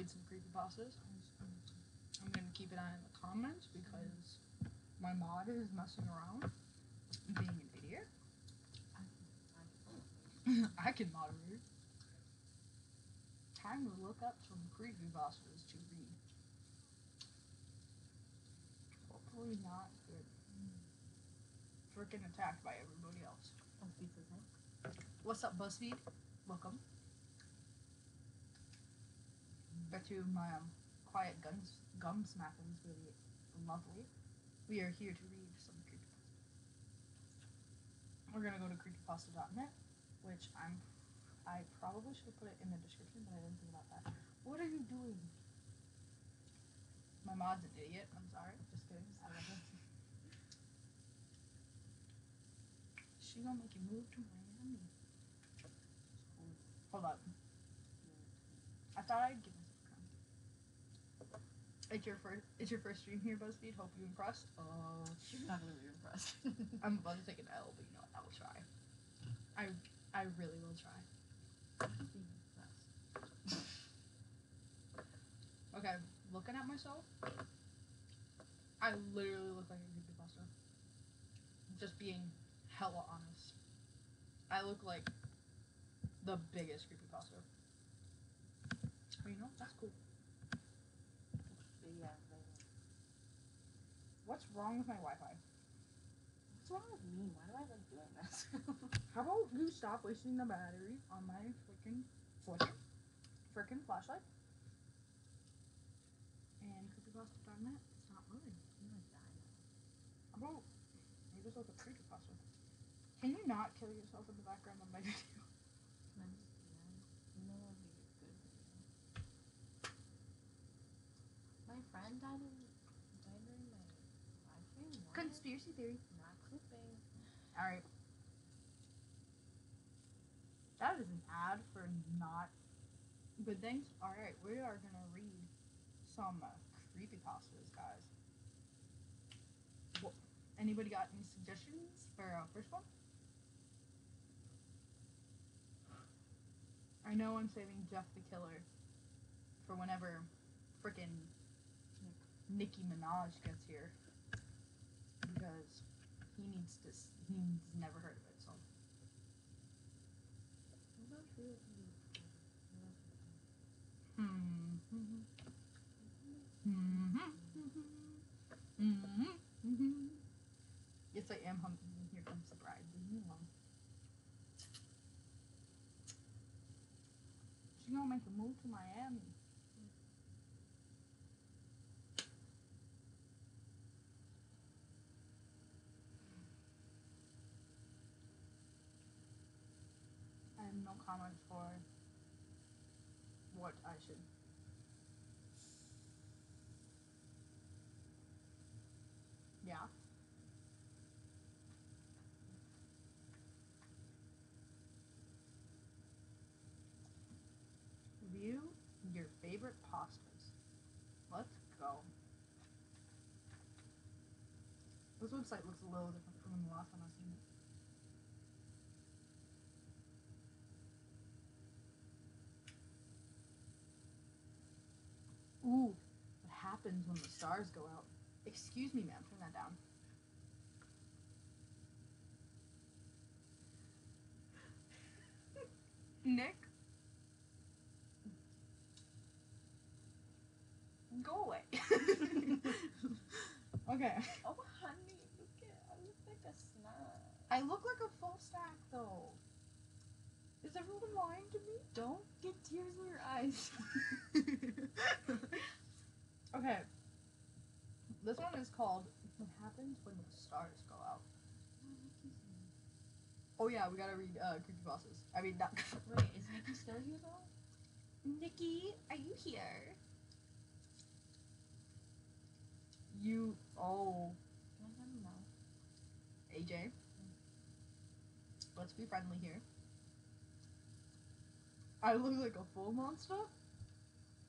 read some creepypastas. I'm gonna keep an eye on the comments because my mod is messing around, being an idiot. I can moderate. Time to look up some creepypastas to read. Hopefully not get freaking attacked by everybody else. Oh, pizza's in. What's up, BuzzFeed? Welcome. Bet you my quiet gum smacking is really lovely. We are here to read some creepypasta. We're gonna go to creepypasta.net, which I probably should have put it in the description, but I didn't think about that. What are you doing? My mod's an idiot. I'm sorry. Just kidding. I love it. She gonna make you move to Miami. Hold up. I thought I'd give myself a crown. It's your first stream here, BuzzFeed. Hope you impressed. You're not gonna be impressed. I'm about to take an L, but you know what? I will try. I really will try. Okay, looking at myself, I literally look like a creepypasta. Just being hella honest. I look like the biggest creepypasta. But you know, that's cool. Yeah. What's wrong with my Wi-Fi? What's wrong with me? Why do I like doing this? How about you stop wasting the battery on my freaking flashlight? And creepypasta.net, it's not moving. I'm gonna die now. How about you just look at creepypasta? Can you not kill yourself in the background of my video? Can I just do that? You know what would be a good video? My friend died during my live stream. What? Conspiracy theory. Not clipping. Alright. That is an ad for not good things. Alright, we are gonna read some creepypastas, guys. Well, anybody got any suggestions for our first one? I know I'm saving Jeff the Killer for whenever frickin' Nicki Minaj gets here, because he's never heard of it, so. I'm not sure. Yes, I am hungry. Here comes the bride. Leave me alone. She's gonna make a move to Miami. I have no comments for what I should. Yeah. Review your favorite pastas. Let's go. This website looks a little different from the last time I've seen it. Ooh, what happens when the stars go out? Excuse me, ma'am, turn that down. Nick? Go away. Okay. Oh, honey, look at I look like a snack. I look like a full snack, though. Is everyone lying to me? Don't get tears in your eyes. Okay. This one is called What Happens When the Stars Go Out. Oh yeah, we gotta read creepypastas. I mean, not. Wait, is Nikki still here though? Nikki, are you here? Oh. Can I have him now? AJ. Let's be friendly here. I look like a full monster?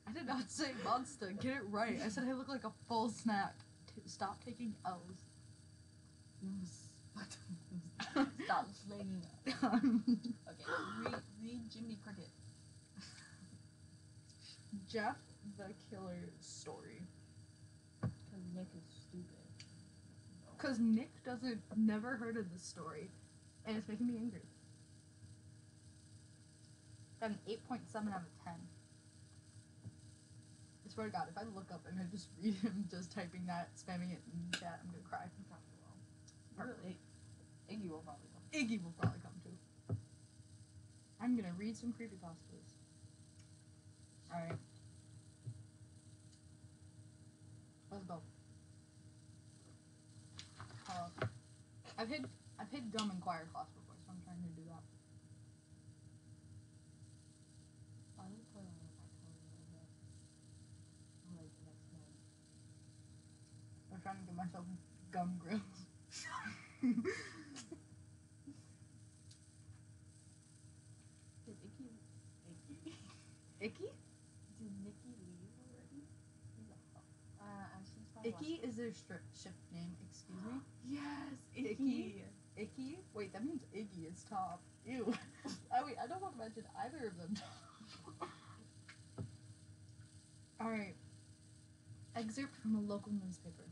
I did not say monster. Get it right. I said I look like a full snack. Stop taking L's. Stop slinging up. Okay, read Jimmy Cricket. Jeff the Killer's story. Because Nick is stupid. Because Nick doesn't, never heard of this story. And it's making me angry. Got an 8.7 out of 10. I swear to God, if I look up and I just read him just typing that, spamming it in chat, I'm gonna cry. Really? Iggy will probably come. Iggy will probably come too. I'm gonna read some creepypastas. Alright. Let's go. I've hit gum in choir class before, so I'm trying to do that. I would put on my tongue a little bit. Like next month. I'm trying to give myself gum grills. Did Icky? Icky? Did Nikki leave already? He's a she's probably Icky is their shift name, excuse me? Yes, Icky. Icky? Wait, that means Iggy is top. Ew. Wait, I don't want to mention either of them. Alright. Excerpt from a local newspaper.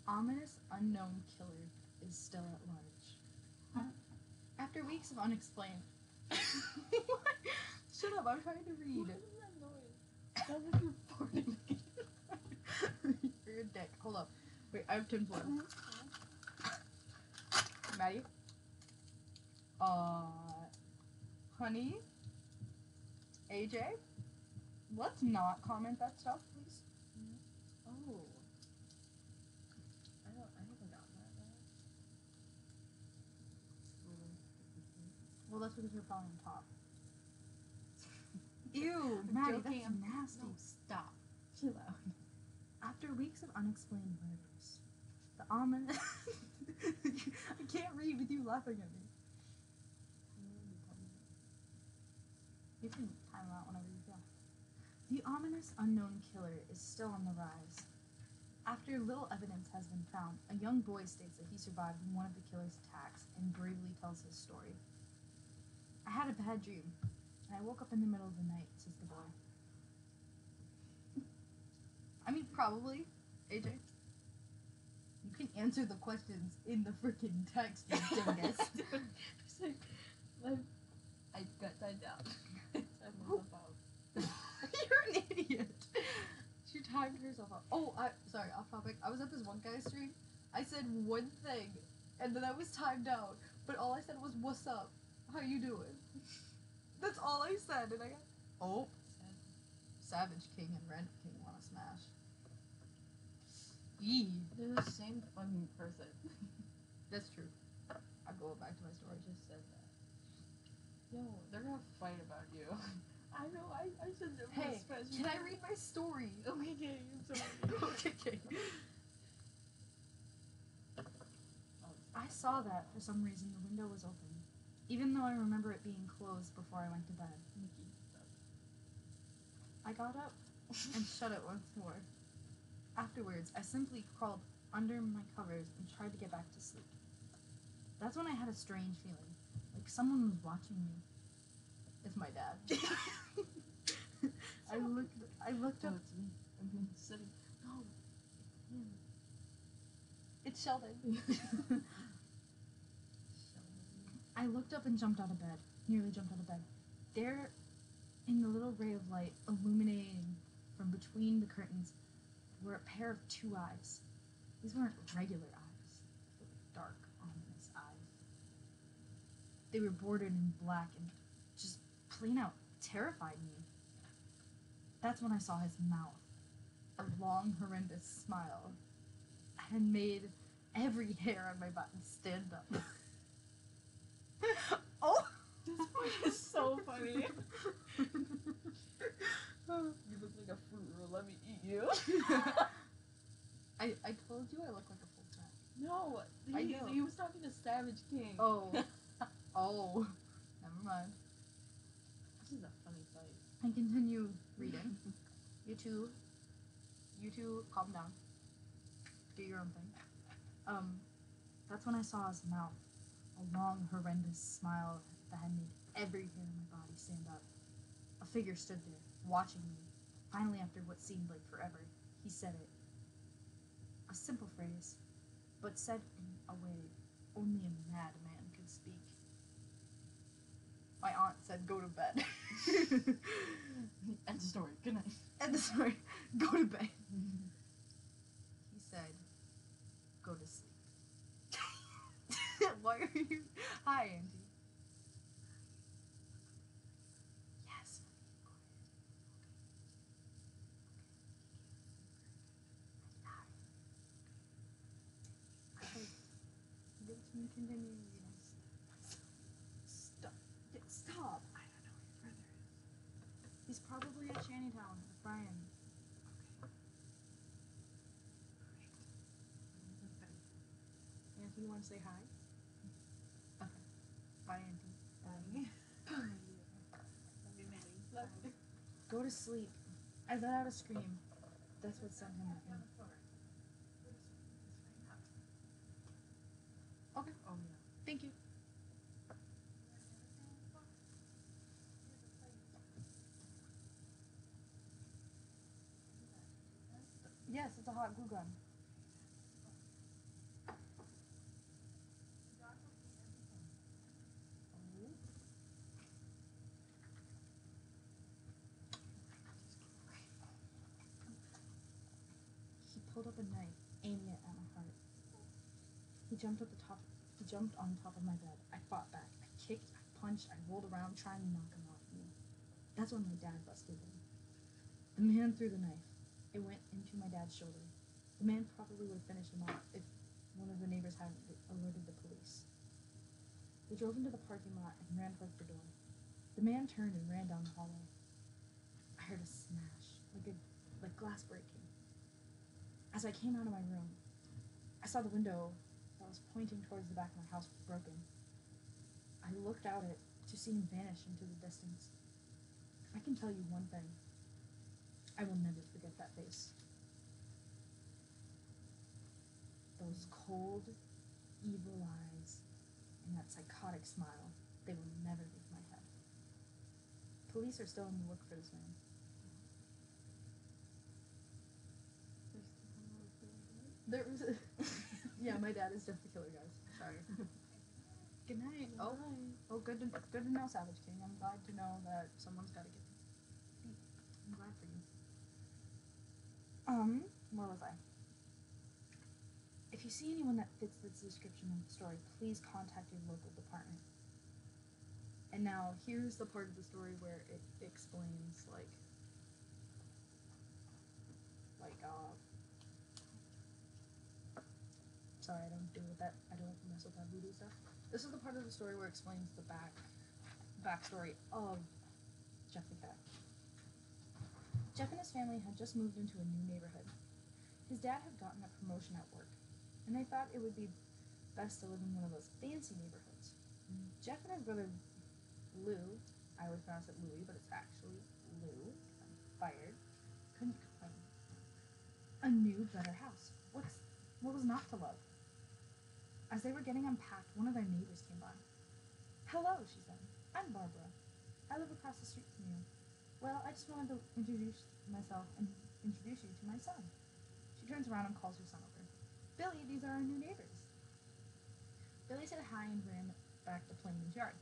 Ominous unknown killer is still at large. After weeks of unexplained... Shut up, I'm trying to read. What is that noise? Sounds like you're farting. You're a dick. Hold up. Wait, I have tinfoil. Maddie? Honey? AJ? Let's not comment that stuff, please. Oh. I haven't gotten that yet. Well, that's because you're probably on top. Ew, Maddie, that's joking. nasty. No, stop. Chill out. After weeks of unexplained murders, the ominous... I can't read with you laughing at me. You can time out whenever you feel. The ominous unknown killer is still on the rise. After little evidence has been found, a young boy states that he survived one of the killer's attacks and bravely tells his story. I had a bad dream, and I woke up in the middle of the night, says the boy. I mean, probably, AJ. You can answer the questions in the freaking text, you dingus. I got tied down. I myself out. You're an idiot. She timed herself out. Oh, sorry, off topic. I was at this one guy's stream. I said one thing, and then I was timed out. But all I said was, "What's up? How you doing?" That's all I said, and I got... Oh. Savage King and Rent King want to smash. Yee. They're the same fucking person. That's true. I'll go back to my story. I just said that. Yo, they're gonna fight about you. I know, I shouldn't have Hey, especially. can I read my story? Okay, I'm sorry. Okay. I saw that for some reason the window was open, even though I remember it being closed before I went to bed. Nikki, I got up and shut it once more. Afterwards, I simply crawled under my covers and tried to get back to sleep. That's when I had a strange feeling, like someone was watching me. It's my dad. I looked up. Oh, it's me. I'm been sitting. No, it's him. It's Sheldon. I looked up and jumped out of bed. Nearly jumped out of bed. There, in the little ray of light illuminating from between the curtains, were a pair of two eyes. These weren't regular eyes. They were dark, ominous eyes. They were bordered in black and just plain out terrified me. That's when I saw his mouth. A long, horrendous smile. And made every hair on my body stand up. Oh! This part is so funny. You look like a fruit roll. Let me eat you. I told you I look like a full cat. No, I know. he was talking to Savage King. Oh. Oh. Never mind. This is a funny fight. I continue reading. You two, calm down. Do your own thing. That's when I saw his mouth. A long, horrendous smile that had made every hair in my body stand up. A figure stood there, watching me. Finally, after what seemed like forever, he said it. A simple phrase, but said in a way only a madman could speak. My aunt said, "Go to bed." End story. Good night. End the story. Go to bed. He said, "Go to sleep." Why are you? Hi, Auntie. Yes. Okay. Let me continue. Stop. Stop. I don't know where your brother is. He's probably at Shantytown with Brian. Auntie, you want to say hi? Okay. Bye, Auntie. Go to sleep. I let out a scream. That's what sent him looking. Okay. Oh yeah. Thank you. Yes, it's a hot glue gun. He pulled up a knife, aiming it at my heart. He jumped on top of my bed. I fought back. I kicked, I punched, I rolled around trying to knock him off me. That's when my dad busted in. The man threw the knife. It went into my dad's shoulder. The man probably would have finished him off if one of the neighbors hadn't alerted the police. They drove into the parking lot and ran towards the door. The man turned and ran down the hallway. I heard a smash, like glass breaking. As I came out of my room, I saw the window that was pointing towards the back of my house was broken. I looked out it to see him vanish into the distance. I can tell you one thing. I will never forget that face. Those cold, evil eyes and that psychotic smile, they will never leave my head. Police are still on the look for this man. There was a yeah, my dad is just the killer, guys. Sorry. Good night. Oh, good to know, Savage King. I'm glad to know that someone's got to get beat. I'm glad for you. Where was I? If you see anyone that fits this description of the story, please contact your local department. And now, here's the part of the story where it explains, sorry, I don't mess with that voodoo stuff. This is the part of the story where it explains the backstory of Jeff the Cat. Jeff and his family had just moved into a new neighborhood. His dad had gotten a promotion at work, and they thought it would be best to live in one of those fancy neighborhoods. Jeff and his brother Lou, I always pronounce it Louie, but it's actually Lou, I'm fired, couldn't complain. A new, better house. What was not to love? As they were getting unpacked, one of their neighbors came by. "Hello," she said. "I'm Barbara. I live across the street from you. Well, I just wanted to introduce myself and introduce you to my son." She turns around and calls her son over. "Billy, these are our new neighbors." Billy said hi and ran back to playing in his yard.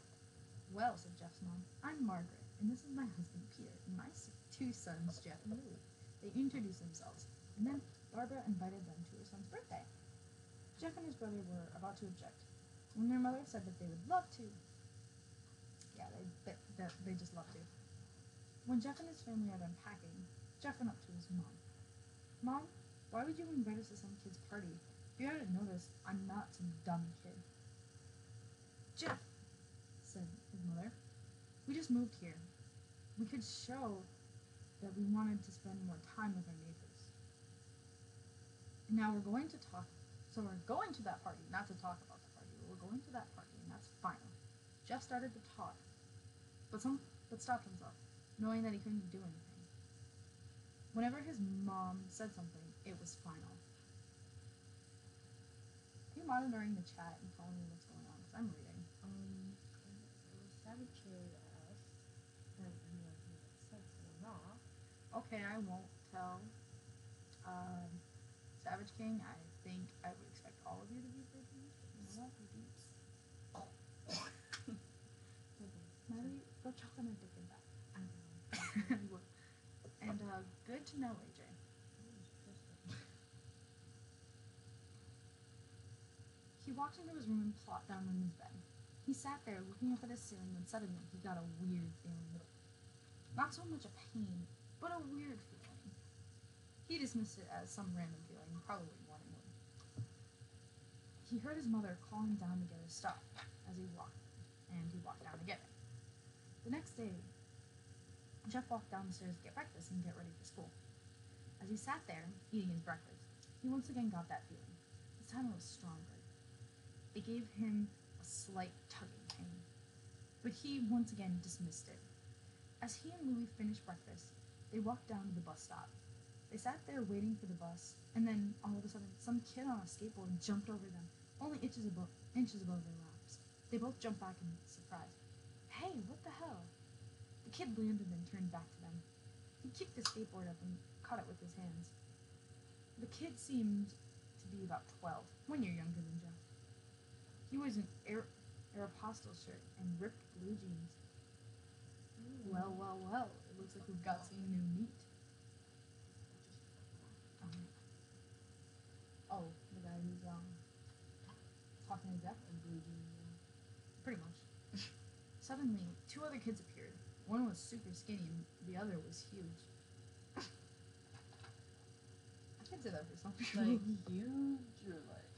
"Well," said Jeff's mom, "I'm Margaret, and this is my husband Peter, and my two sons, Jeff and Louie." They introduced themselves, and then Barbara invited them to her son's birthday. Jeff and his brother were about to object, when their mother said that they would love to. Yeah, they just love to. When Jeff and his family are done packing, Jeff went up to his mom. "Mom, why would you invite us to some kid's party? If you hadn't noticed, I'm not some dumb kid." "Jeff," said his mother, "we just moved here. We could show that we wanted to spend more time with our neighbors. Now we're going to talk, so we're going to that party, not to talk about the party, but we're going to that party, and that's final." Jeff started to talk, but stopped himself, knowing that he couldn't do anything. Whenever his mom said something, it was final. Are you monitoring the chat and telling me what's going on? Because I'm reading. Savage Kid asked, and he said so not. Okay, I won't tell. Savage King, I think I would expect all of you to be virgins. You know what? Maddie, go choke on a dick and back. I know. And good to know, AJ. He walked into his room and plopped down on his bed. He sat there looking up at his ceiling when suddenly he got a weird feeling. Not so much a pain, but a weird feeling. He dismissed it as some random feeling, probably wanting one. He heard his mother call him down to get his stuff as he walked, and he walked down to get it. The next day, Jeff walked down the stairs to get breakfast and get ready for school. As he sat there, eating his breakfast, he once again got that feeling. This time it was stronger. It gave him a slight tugging pain, but he once again dismissed it. As he and Louis finished breakfast, they walked down to the bus stop. They sat there waiting for the bus, and then all of a sudden, some kid on a skateboard jumped over them, only inches above their laps. They both jumped back in surprise. Hey, what the hell? The kid landed and turned back to them. He kicked the skateboard up and caught it with his hands. The kid seemed to be about 12, 1 year younger than Jeff. He wears an Aeropostale shirt and ripped blue jeans. Well, well, well. It looks like we've got some new meat. Oh, the guy who's talking to Jeff and blue jeans. Pretty much. Suddenly, two other kids appeared. One was super skinny and the other was huge. I can't say that for some people. Like huge or like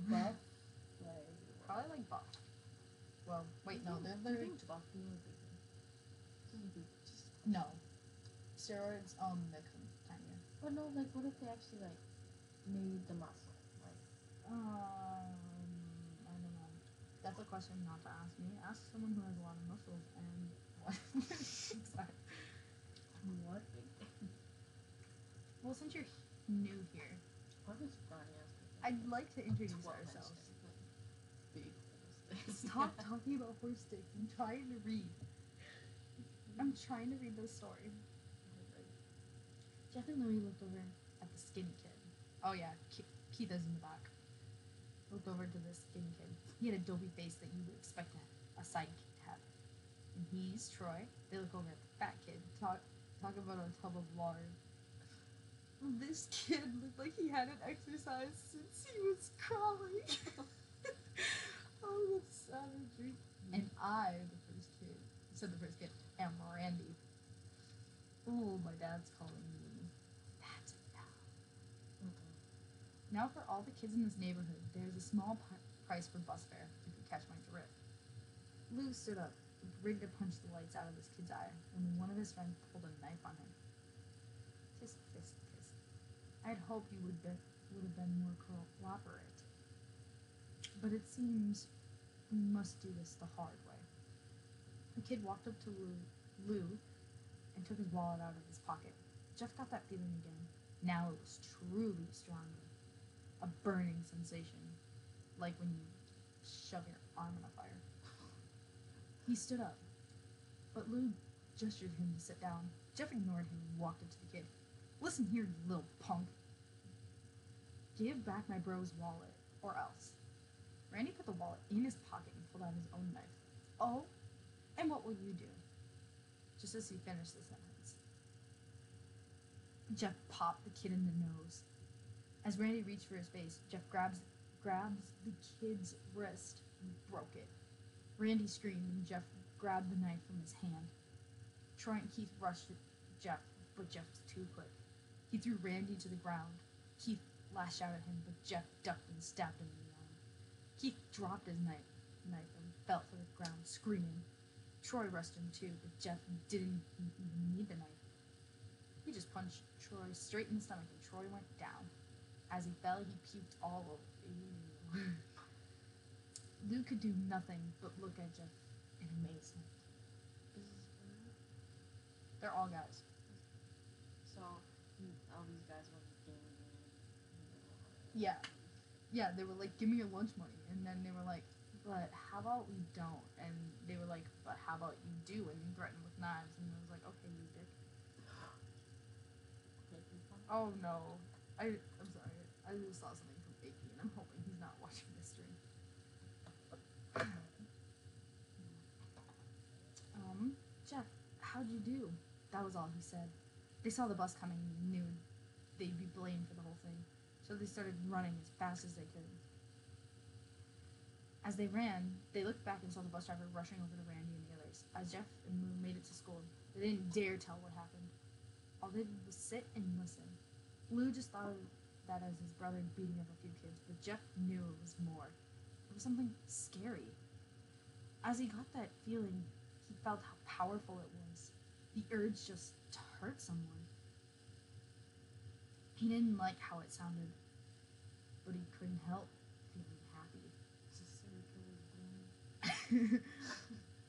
buff? Like Probably like buff. Well, wait, no, they're I think buff means just no. Steroids make them tinier. but no, like what if they actually like made the muscle? Like I don't know. That's a question not to ask me. Ask someone who has a lot of muscles and what. Exactly. what? Well, since you're new here, What is funny ass I'd like to introduce ourselves. Big Stop talking about horse dicks. I'm trying to read. I'm trying to read this story. Jeff and Louie looked over at the skinny kid. Oh yeah, Keith is in the back. Looked over to this skinny kid. He had a dopey face that you would expect a sidekick to have. And he's Troy. They look over at the fat kid. Talk about a tub of lard. This kid looked like he hadn't exercised since he was crawling. Oh, that's savagery. And I, said the first kid, am Randy. Ooh, my dad's calling me. That's enough. Now for all the kids in this neighborhood, there's a small price for bus fare if you catch my drift. Lou stood up, ready to punch the lights out of this kid's eye, when one of his friends pulled a knife on him. Tisk, tisk, tisk. I'd hoped you would have been more cooperate. But it seems we must do this the hard way. The kid walked up to Lou and took his wallet out of his pocket. Jeff got that feeling again. Now it was truly stronger. A burning sensation, like when you shove your arm in a fire. He stood up, but Lou gestured him to sit down. Jeff ignored him and walked up to the kid. Listen here, you little punk. Give back my bro's wallet, or else. Randy put the wallet in his pocket and pulled out his own knife. Oh? And what will you do? Just as he finished the sentence, Jeff popped the kid in the nose. As Randy reached for his face, Jeff grabs the kid's wrist and broke it. Randy screamed and Jeff grabbed the knife from his hand. Troy and Keith rushed at Jeff, but Jeff was too quick. He threw Randy to the ground. Keith lashed out at him, but Jeff ducked and stabbed him in the arm. Keith dropped his knife and fell to the ground, screaming. Troy rushed him too, but Jeff didn't even need the knife. He just punched Troy straight in the stomach, and Troy went down. As he fell, he puked all over. Ew. Lou could do nothing but look at Jeff in amazement. They're all guys. So all these guys were gaming. Yeah. Yeah, they were like, give me your lunch money. And then they were like, but how about we don't? And they were like, but how about you do? And you threatened with knives. And I was like, okay, you dick. Oh no. I'm sorry. I just saw something from Icky and I'm hoping he's not watching this stream. Jeff, how'd you do? That was all he said. They saw the bus coming and knew they'd be blamed for the whole thing, so they started running as fast as they could. As they ran, they looked back and saw the bus driver rushing over to Randy and the others. As Jeff and Lou made it to school, they didn't dare tell what happened. All they did was sit and listen. Lou just thought of that as his brother beating up a few kids, but Jeff knew it was more. It was something scary. As he got that feeling, he felt how powerful it was. The urge just to hurt someone. He didn't like how it sounded, but he couldn't help feeling happy. It's a serial killer's brain.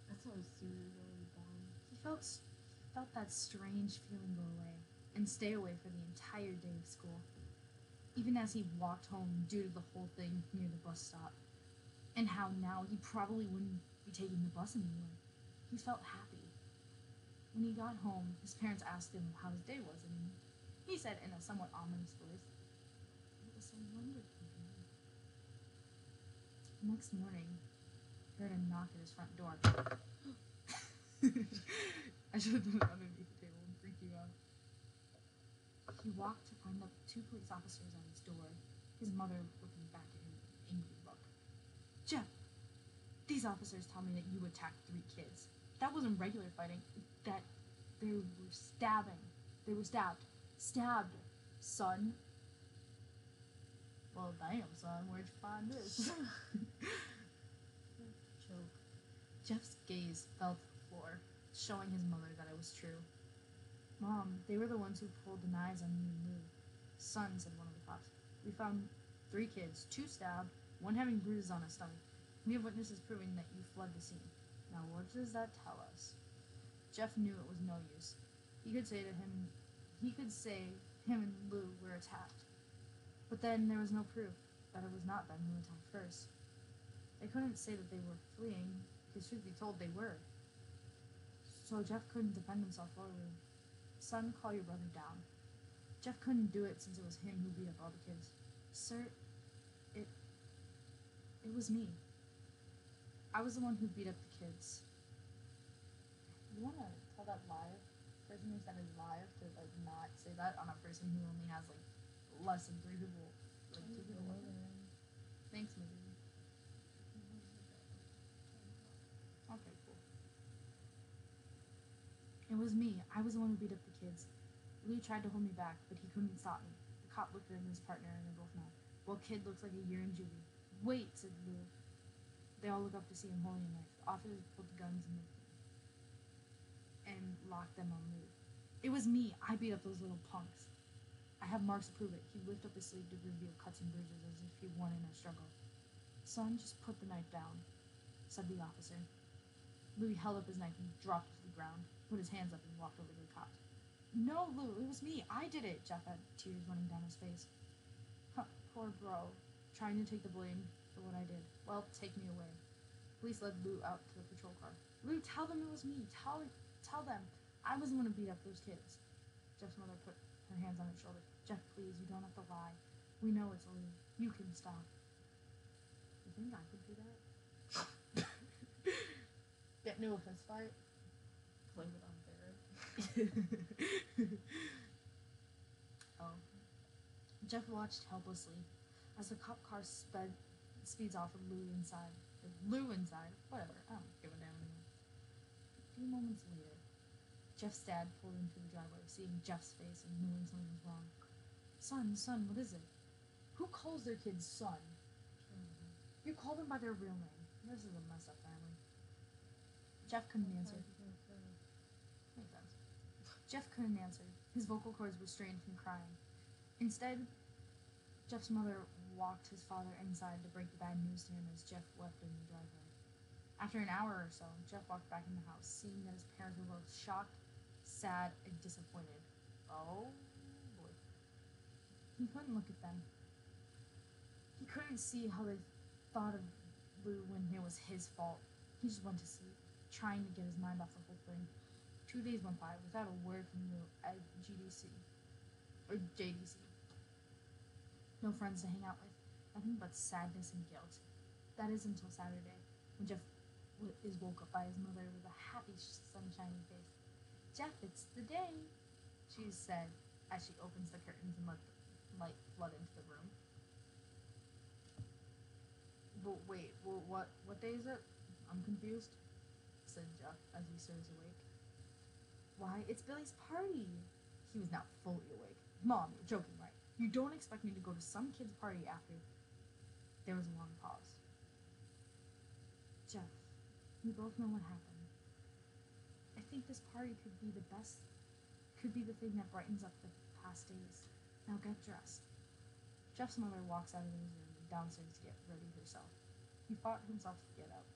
That's how a serial killer's born. He felt that strange feeling go away and stay away for the entire day of school, even as he walked home due to the whole thing near the bus stop, and how now he probably wouldn't be taking the bus anymore. He felt happy. When he got home, his parents asked him how his day was, and he said in a somewhat ominous voice, "It was so wonderful." Next morning, he heard a knock at his front door. I should have put it underneath the table and freak you out. He walked to find the 2 police officers at his door, his mother looking back at him with an angry look. "Jeff, these officers tell me that you attacked 3 kids. That wasn't regular fighting. That they were stabbing. They were stabbed. Stabbed, son." "Well, damn, son, where'd you find this?" Choke. Jeff's gaze fell to the floor, showing his mother that it was true. "Mom, they were the ones who pulled the knives on me and Lou." "Son," said one of the cops, "we found 3 kids, 2 stabbed, 1 having bruises on his stomach. We have witnesses proving that you fled the scene. Now what does that tell us?" Jeff knew it was no use. He could say him and Lou were attacked. But then there was no proof that it was not them who attacked first. They couldn't say that they were fleeing, because truth be told, they were. So Jeff couldn't defend himself or Lou. "Son, call your brother down." Jeff couldn't do it since it was him who beat up all the kids. "Sir, it was me. I was the one who beat up the kids." You want to tell that live? Person who said it live to like not say that on a person who only has like less than 3 people, like 2 people. Thanks, maybe. Okay, cool. "It was me. I was the one who beat up the kids. Lou tried to hold me back, but he couldn't stop me." The cop looked at his partner and they both nodded. "Well, kid looks like a year in juvie." "Wait," said Lou. They all looked up to see him holding a knife. The officers pulled the guns and locked them on Lou. "It was me. I beat up those little punks. I have marks to prove it." He lifted up his sleeve to reveal cuts and bruises as if he won in a struggle. "Son, just put the knife down," said the officer. Louis held up his knife and dropped it to the ground, put his hands up and walked over to the cops. "No, Lou, it was me. I did it." Jeff had tears running down his face. Poor bro, trying to take the blame for what I did. "Well, take me away." Police led Lou out to the patrol car. "Lou, tell them it was me. Tell them I was the one who beat up those kids." Jeff's mother put her hands on his shoulder. "Jeff, please, you don't have to lie. We know it's Lou. You can stop." You think I could do that? Get into a fist fight? Blame it on Barrett. Oh. Jeff watched helplessly as the cop car speeds off with Lou inside. Whatever. I don't give a damn anymore. A few moments later, Jeff's dad pulled into the driveway, seeing Jeff's face and knowing something was wrong. Son, what is it? Who calls their kids son? You call them by their real name. This is a messed up family." Jeff couldn't answer. Makes sense. Jeff couldn't answer. His vocal cords were strained from crying. Instead, Jeff's mother walked his father inside to break the bad news to him as Jeff wept in the driveway. After an hour or so, Jeff walked back in the house, seeing that his parents were both shocked, sad, and disappointed. Oh, boy. He couldn't look at them. He couldn't see how they thought of Lou when it was his fault. He just went to sleep, trying to get his mind off the whole thing. 2 days went by without a word from Lou at GDC. Or JDC. No friends to hang out with. Nothing but sadness and guilt. That is until Saturday, when Jeff is woke up by his mother with a happy, sunshiny face. "Jeff, it's the day," she said as she opens the curtains and let the light flood into the room. "But wait, what day is it? I'm confused," said Jeff as he stirs awake. "Why, it's Billy's party." He was now fully awake. "Mom, you're joking, right? You don't expect me to go to some kid's party after..." There was a long pause. "Jeff, we both know what happened. I think this party could be the thing that brightens up the past days. Now get dressed." Jeff's mother walks out of his room and downstairs to get ready herself. He fought himself to get up.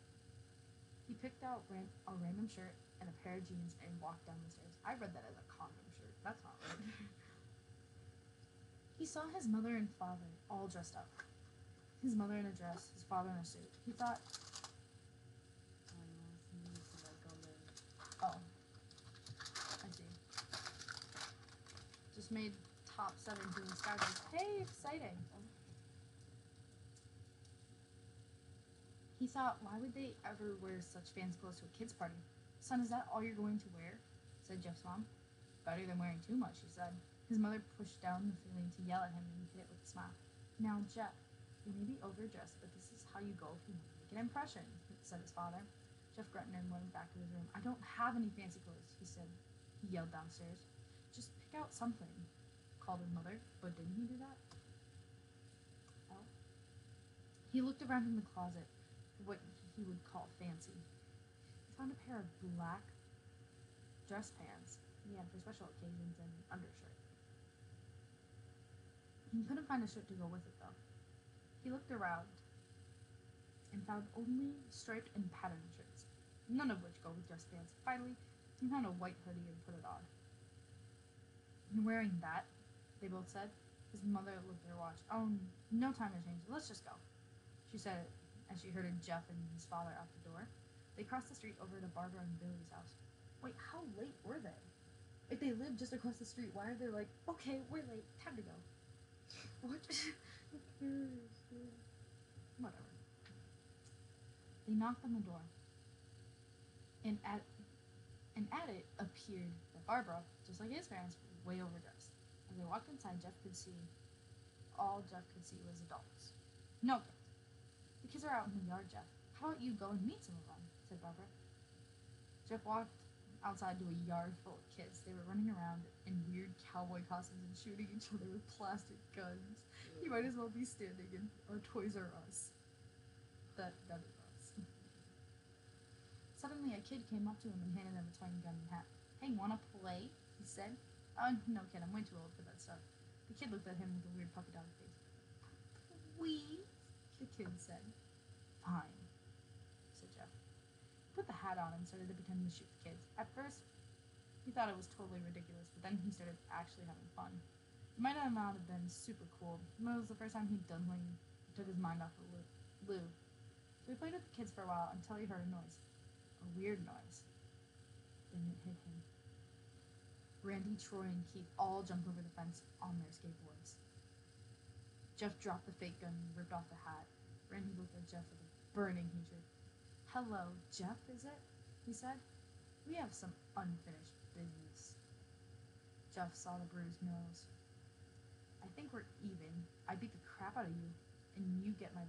He picked out a random shirt and a pair of jeans and walked down the stairs. I read that as a condom shirt. That's not right. He saw his mother and father all dressed up. His mother in a dress, his father in a suit. He thought, "Oh, I see. Just made top 17 Skyblue. Hey, exciting." He thought, why would they ever wear such fancy clothes to a kid's party? "Son, is that all you're going to wear?" said Jeff's mom. "Better than wearing too much," he said. His mother pushed down the feeling to yell at him and hit it with a smile. "Now, Jeff, you may be overdressed, but this is how you go if you want to make an impression," said his father. Jeff grunted and went back to his room. "I don't have any fancy clothes," he said. He yelled downstairs. "Just pick out something," called his mother. But didn't he do that? Oh. He looked around in the closet for what he would call fancy. He found a pair of black dress pants he had for special occasions and an undershirt. He couldn't find a shirt to go with it, though. He looked around and found only striped and patterned shirts, none of which go with dress pants. Finally, he found a white hoodie and put it on. "You're wearing that?" they both said. His mother looked at her watch. "Oh, no time to change. Let's just go," she said as she herded Jeff and his father out the door. They crossed the street over to Barbara and Billy's house. Wait, how late were they? If they lived just across the street, why are they like, "Okay, we're late, time to go"? What? Whatever. They knocked on the door, and at it appeared that Barbara, just like his parents, was way overdressed. As they walked inside, all Jeff could see was adults. "No kids. The kids are out in the yard, Jeff. How about you go and meet some of them?" said Barbara. Jeff walked outside to a yard full of kids. They were running around in weird cowboy costumes and shooting each other with plastic guns. He might as well be standing in a Toys R Us. That is us. Suddenly, a kid came up to him and handed him a twine gun and hat. "Hey, wanna play?" he said. No, kid, I'm way too old for that stuff." The kid looked at him with a weird puppy dog face. "Please," the kid said. "Fine," said Jeff. He put the hat on and started to pretend to shoot the kids. At first, he thought it was totally ridiculous, but then he started actually having fun. It might not have been super cool, but it was the first time he'd done something that took his mind off of Lou. So he played with the kids for a while until he heard a noise. A weird noise. Then it hit him. Randy, Troy, and Keith all jumped over the fence on their skateboards. Jeff dropped the fake gun and ripped off the hat. Randy looked at Jeff with a burning hatred. "Hello, Jeff, is it?" he said. "We have some unfinished business." Jeff saw the bruised nose. "I think we're even. I beat the crap out of you, and you get my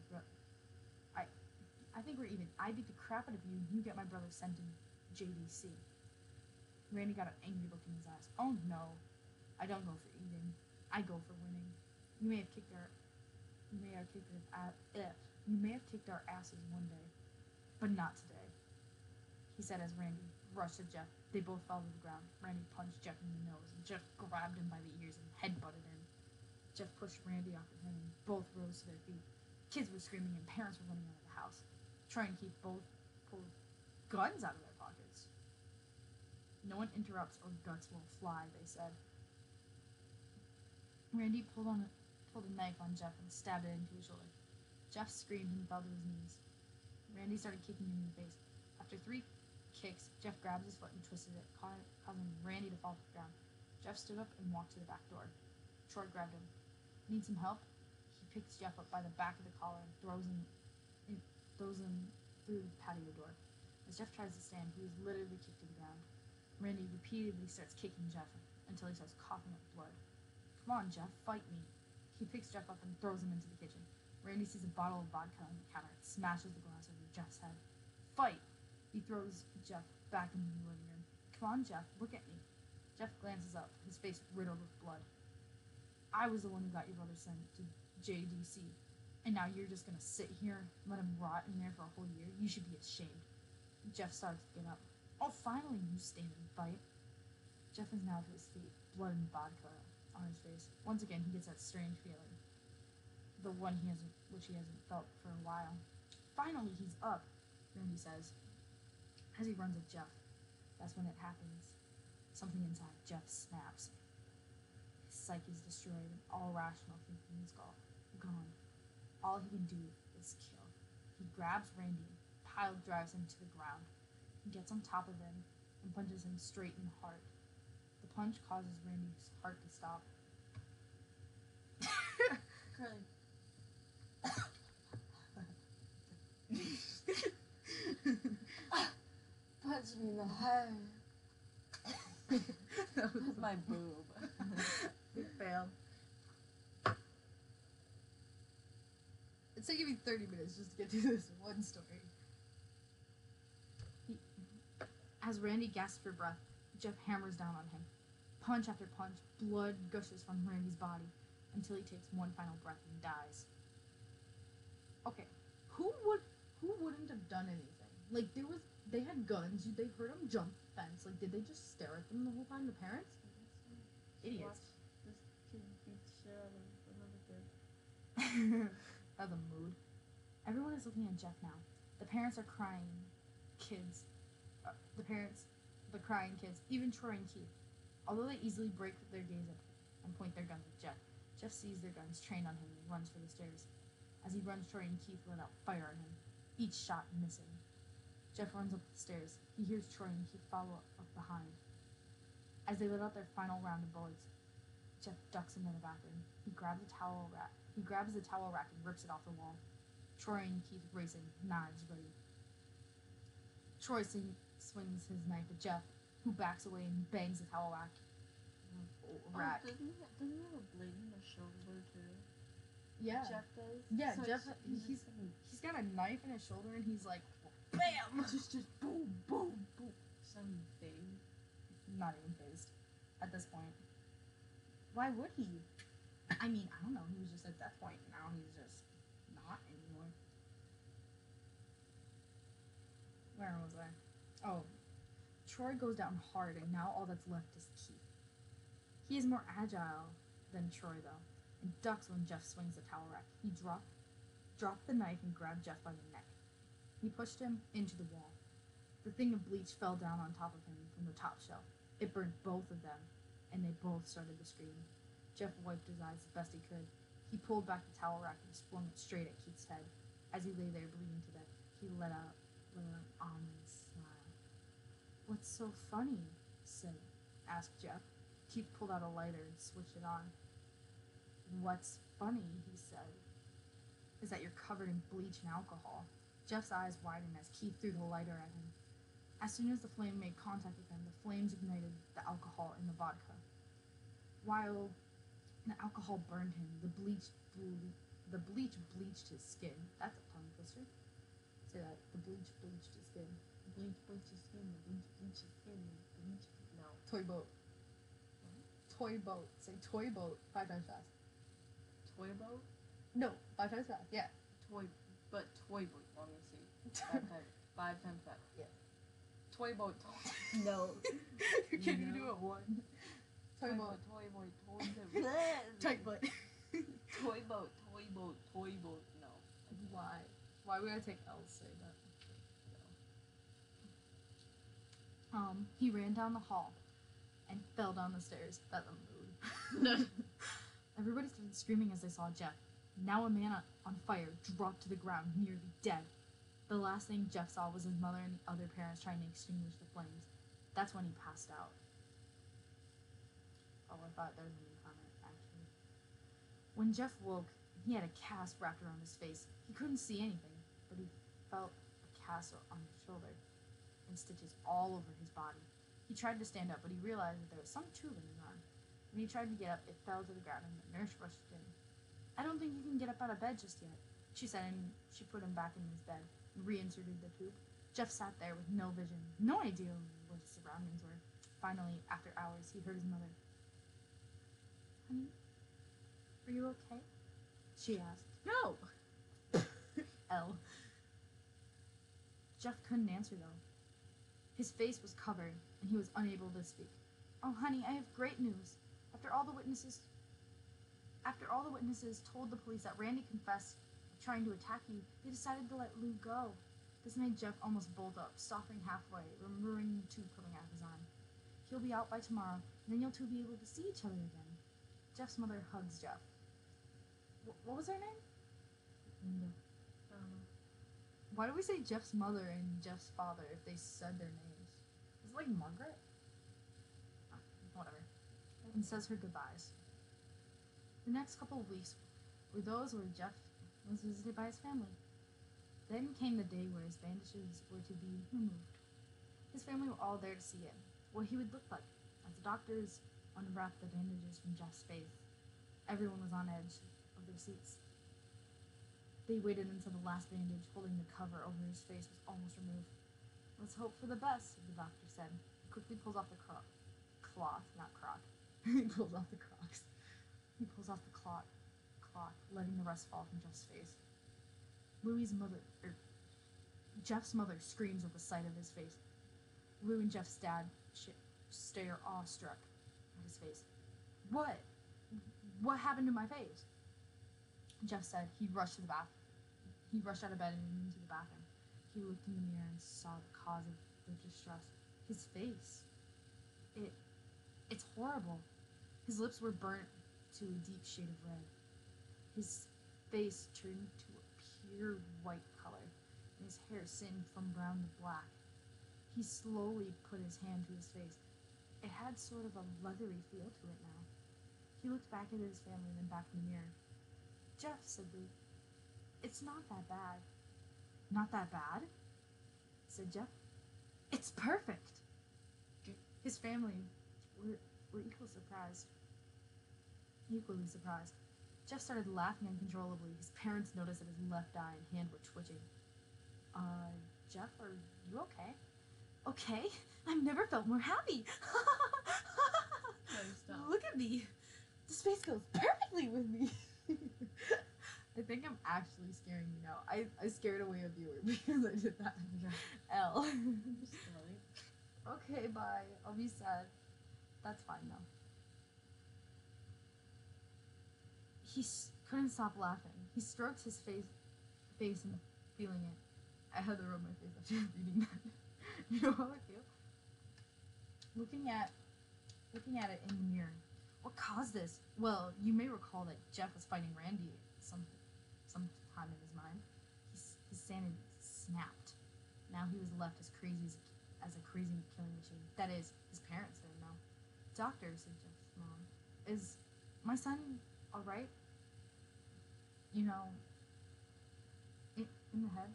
I think we're even. I beat the crap out of you, and you get my brother sent to JDC." Randy got an angry look in his eyes. "Oh no, I don't go for even. I go for winning. You may have kicked our asses one day, but not today," he said as Randy rushed at Jeff. They both fell to the ground. Randy punched Jeff in the nose, and Jeff grabbed him by the ears and headbutted him. Jeff pushed Randy off of him, and both rose to their feet. Kids were screaming, and parents were running out of the house, trying to keep both pull guns out of their pockets. "No one interrupts or guts will fly," they said. Randy pulled a knife on Jeff and stabbed it into his shoulder. Jeff screamed and fell to his knees. Randy started kicking him in the face. After 3 kicks, Jeff grabbed his foot and twisted it, causing Randy to fall to the ground. Jeff stood up and walked to the back door. Troy grabbed him. Need some help? He picks Jeff up by the back of the collar and throws him through the patio door. As Jeff tries to stand, he is literally kicked to the ground. Randy repeatedly starts kicking Jeff until he starts coughing up blood. Come on, Jeff, fight me. He picks Jeff up and throws him into the kitchen. Randy sees a bottle of vodka on the counter and smashes the glass over Jeff's head. Fight! He throws Jeff back into the living room. Come on, Jeff, look at me. Jeff glances up, his face riddled with blood. I was the one who got your brother sent to JDC, and now you're just gonna sit here and let him rot in there for a whole year? You should be ashamed. Jeff starts to get up. Oh, finally, you stand and fight. Jeff is now to his feet, blood and vodka on his face. Once again, he gets that strange feeling. The one which he hasn't felt for a while. Finally, he's up, Randy says, as he runs at Jeff. That's when it happens. Something inside Jeff snaps. His psyche is destroyed and all rational thinking is gone. All he can do is kill. He grabs Randy, pile drives him to the ground. He gets on top of him and punches him straight in the heart. The punch causes Randy's heart to stop. Curly. Punch me in the head. With my boob. Big fail. It's taking me 30 minutes just to get through this one story. As Randy gasps for breath, Jeff hammers down on him. Punch after punch, blood gushes from Randy's body until he takes one final breath and dies. Okay, who wouldn't have done anything? Like, they had guns, they heard him jump the fence, like, did they just stare at them the whole time, the parents? Idiots. Watch this kid beat the shit out of another kid. That's a mood. Everyone is looking at Jeff now. The parents are crying kids. The crying kids, even Troy and Keith. Although they easily break their gaze up and point their guns at Jeff, Jeff sees their guns trained on him and runs for the stairs. As he runs, Troy and Keith let out fire on him, each shot missing. Jeff runs up the stairs. He hears Troy and Keith follow up behind. As they let out their final round of bullets, Jeff ducks into the bathroom. He grabs the towel rack and rips it off the wall. Troy and Keith racing, knives ready. Troy swings his knife at Jeff, who backs away and bangs the towel rack. Doesn't he have a blade in the shoulder too? Yeah. Jeff does? Yeah, So Jeff, he's he's got a knife in his shoulder and he's like, BAM! Just boom, boom, boom. some thing. Not even phased at this point. Why would he? I mean, I don't know. He was just at that point. Now he's just not anymore. Where was I? Oh. Troy goes down hard, and now all that's left is Keith. He is more agile than Troy, though, and ducks when Jeff swings the towel rack. He dropped the knife and grabbed Jeff by the neck. He pushed him into the wall. The thing of bleach fell down on top of him from the top shelf. It burned both of them, and they both started to scream. Jeff wiped his eyes as best he could. He pulled back the towel rack and swung it straight at Keith's head. As he lay there bleeding to death, he let out an ominous smile. "What's so funny?" asked Jeff. Keith pulled out a lighter and switched it on. "What's funny," he said, "is that you're covered in bleach and alcohol." Jeff's eyes widened as Keith threw the lighter at him. As soon as the flame made contact with him, the flames ignited the alcohol in the vodka. While the alcohol burned him, the bleach bleached his skin. That's a tongue twister. Say that. The bleach bleached his skin. Bleach his skin. Bleach his skin. Bleach. No. Toy boat. Toy boat. Say toy boat 5 times fast. Toy boat? No, 5 times fast. Yeah. Toy boat. Let me see. 5 times fast. Yeah. Toy boat. No. Can you do it one? Toy boat. Toy boat. Tight butt. Toy boat. No. Why? Why would I take L's say that? He ran down the hall and fell down the stairs. That's a mood. Everybody started screaming as they saw Jeff. Now a man on fire dropped to the ground, nearly dead. The last thing Jeff saw was his mother and the other parents trying to extinguish the flames. That's when he passed out. Oh, I thought there was a new comment, actually. When Jeff woke, he had a cast wrapped around his face. He couldn't see anything, but he felt a cast on his shoulder and stitches all over his body. He tried to stand up, but he realized that there was some tube in his arm. When he tried to get up, it fell to the ground, and the nurse rushed in. "I don't think you can get up out of bed just yet," she said, and she put him back in his bed and reinserted the tube. Jeff sat there with no vision, no idea what his surroundings were. Finally, after hours, he heard his mother. "Honey, are you okay?" she asked. "No!" L. Jeff couldn't answer, though. His face was covered, and he was unable to speak. "Oh, honey, I have great news. After all the witnesses told the police that Randy confessed trying to attack you, they decided to let Lou go." This made Jeff almost bolt up, stopping halfway, remembering the tube coming out of his arm. "He'll be out by tomorrow, and then you'll two be able to see each other again." Jeff's mother hugs Jeff. What was her name? Linda. I don't know. Why do we say Jeff's mother and Jeff's father if they said their names? Is it like Margaret? Oh, whatever. And says her goodbyes. The next couple of weeks were those where Jeff was visited by his family. Then came the day where his bandages were to be removed. His family were all there to see it, what he would look like, as the doctors unwrapped the bandages from Jeff's face. Everyone was on edge of their seats. They waited until the last bandage holding the cover over his face was almost removed. "Let's hope for the best," the doctor said. He quickly pulls off the cloth, not croc. He pulls off the crocs. He pulls off the cloth, letting the rest fall from Jeff's face. Jeff's mother screams at the sight of his face. Lou and Jeff's dad stare awestruck at his face. What? What happened to my face?" Jeff said. He rushed out of bed and into the bathroom. He looked in the mirror and saw the cause of the distress. His face. It's horrible. His lips were burnt to a deep shade of red. His face turned to a pure white color, and his hair singed from brown to black. He slowly put his hand to his face. It had sort of a leathery feel to it now. He looked back at his family and then back in the mirror. "Jeff," said Lou, "it's not that bad." "Not that bad?" said Jeff. "It's perfect." His family were equally surprised. Jeff started laughing uncontrollably. His parents noticed that his left eye and hand were twitching. Jeff, are you okay?" "Okay? I've never felt more happy." Stop. "Look at me. This face goes perfectly with me." I think I'm actually scaring you now. I scared away a viewer because I did that. L. Silly. Okay, bye. I'll be sad. That's fine though. He couldn't stop laughing. He stroked his face and feeling it. I had to rub my face after reading that. You know how I feel? Looking at it in the mirror. What caused this? Well, you may recall that Jeff was fighting Randy some time in his mind. His sanity snapped. Now he was left as crazy as a crazy killing machine. That is, his parents didn't know. "Doctor," said Jeff's mom, "is my son alright? You know, in the head?"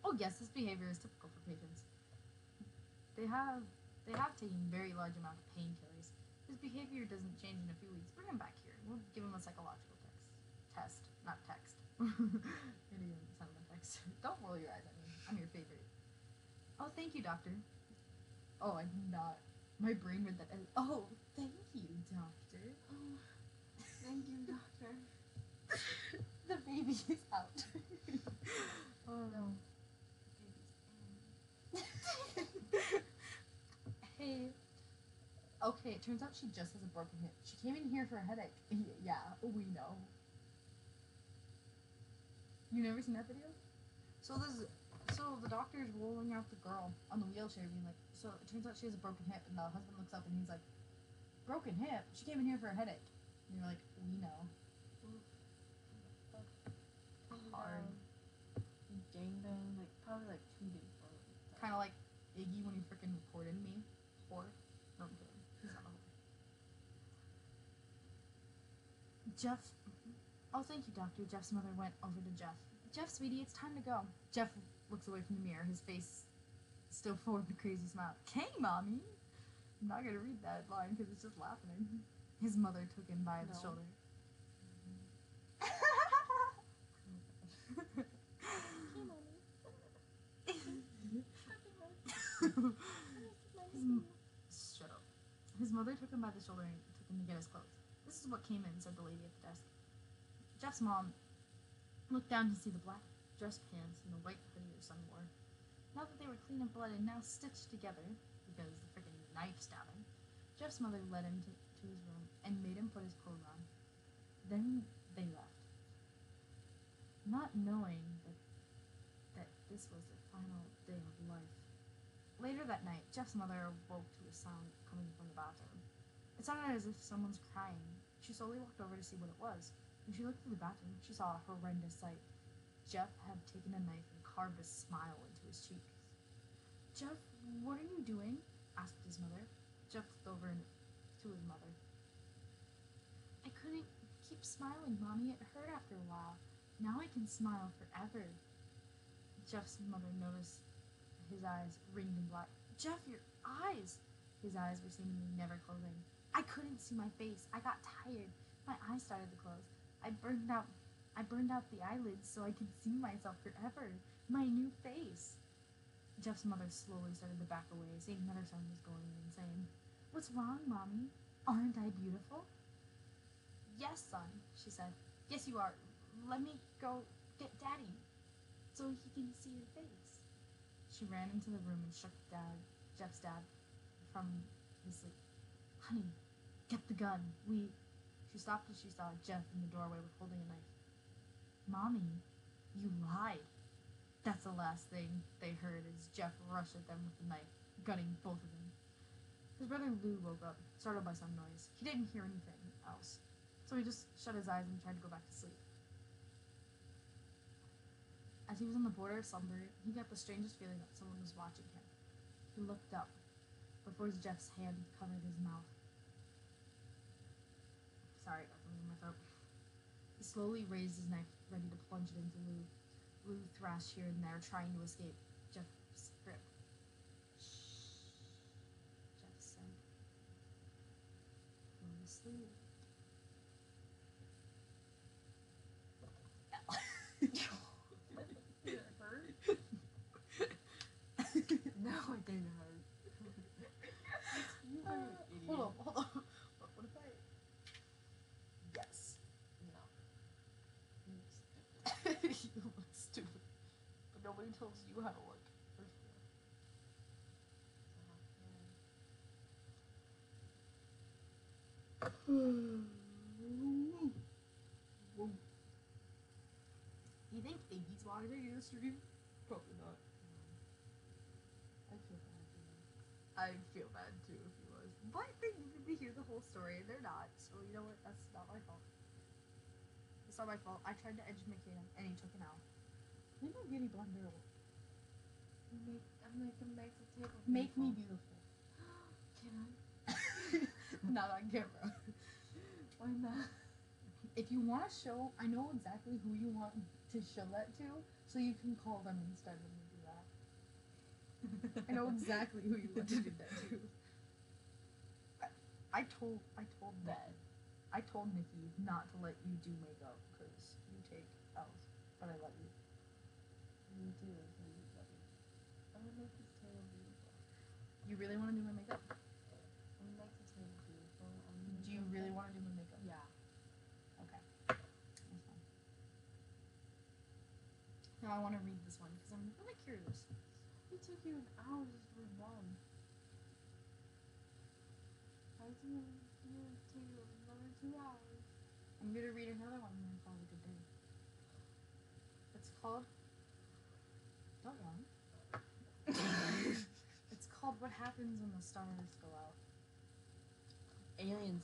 "Oh yes, this behavior is typical for patients. They have taken very large amounts of painkillers. His behavior doesn't change in a few weeks. Bring him back here. We'll give him a psychological test. Not text. You're even sound like text. Don't roll your eyes at me. I'm your favorite." "Oh, thank you, doctor." Oh, I did not. My brain read that as, "Oh, thank you, doctor." Oh, thank you, doctor. The baby is out. Oh No. Hey. Okay, it turns out she just has a broken hip. She came in here for a headache. Yeah, we know. You never seen that video? So the doctor's rolling out the girl on the wheelchair, being like, so it turns out she has a broken hip, and the husband looks up and he's like, "Broken hip? She came in here for a headache." And you're like, we know. Hard. You gangbang, like probably like 2 days before. Kind of like Iggy when he freaking reported me. Whore. No, I'm kidding. He's not a whore. Jeff. Oh, thank you, Doctor. Jeff's mother went over to Jeff. Jeff, sweetie, it's time to go. Jeff looks away from the mirror, his face still formed a crazy smile. Okay, Mommy. I'm not gonna read that line because it's just laughing. His mother took him by the shoulder. Shut up. His mother took him by the shoulder and took him to get his clothes. This is what came in, said the lady at the desk. Jeff's mom looked down to see the black dress pants and the white hoodie her son wore. Now that they were clean of blood and now stitched together, because the freaking knife stabbing, Jeff's mother led him to his room and made him put his clothes on. Then they left. Not knowing that this was the final day of life. Later that night, Jeff's mother awoke to a sound coming from the bathroom. It sounded as if someone's crying. She slowly walked over to see what it was. When she looked through the bathroom, she saw a horrendous sight. Jeff had taken a knife and carved a smile into his cheeks. Jeff, what are you doing? Asked his mother. Jeff looked over to his mother. I couldn't keep smiling, Mommy. It hurt after a while. Now I can smile forever. Jeff's mother noticed his eyes ringed in black. Jeff, your eyes! His eyes were seemingly never closing. I couldn't see my face. I got tired. My eyes started to close. I burned out the eyelids so I could see myself forever. My new face. Jeff's mother slowly started to back away, seeing that her son was going insane. What's wrong, Mommy? Aren't I beautiful? Yes, son, she said. Yes, you are. Let me go get Daddy so he can see your face. She ran into the room and shook Jeff's dad from his sleep. Honey, get the gun. She stopped as she saw Jeff in the doorway holding a knife. Mommy, you lied. That's the last thing they heard as Jeff rushed at them with the knife, gunning both of them. His brother Lou woke up, startled by some noise. He didn't hear anything else, so he just shut his eyes and tried to go back to sleep. As he was on the border of slumber, he got the strangest feeling that someone was watching him. He looked up, before Jeff's hand covered his mouth. Sorry, I got something in my throat. He slowly raised his knife, ready to plunge it into Lou. Lou thrashed here and there, trying to escape. Jeff's grip. Shh, Jeff said. Go to sleep. Did it hurt? No, it didn't hurt. You are an idiot. Hold on. What if I... Yes. No. You're stupid. You look stupid. But nobody tells you how to look. First of all. You think Iggy's watching your stream? Probably not. I feel bad for you. I'd feel bad too if he was. But they needed to hear the whole story and they're not. So you know what? That's not my fault. It's not my fault. I tried to educate him and he took an L. Leave my beauty blonde girl. I'm gonna make the table beautiful. Make me beautiful. Can I? Not on camera. Why not? If you want to show, I know exactly who you want to show that to, so you can call them instead when you do that. I know exactly who you want to do that to. I told That. I told Nikki not to let you do makeup because you take L's, but I let you. You do it. I'm gonna make this table beautiful. You really want to do my makeup? I'm gonna make this table beautiful. Do you really want to do my makeup? Yeah. Okay. That's fine. Now I want to read this one because I'm really curious. It took you an hour just to read one. How is it gonna take you another 2 hours? I'm gonna read another one and then call it a good day. It's called. Don't yawn. It's called What Happens When the Stars Go Out. Aliens.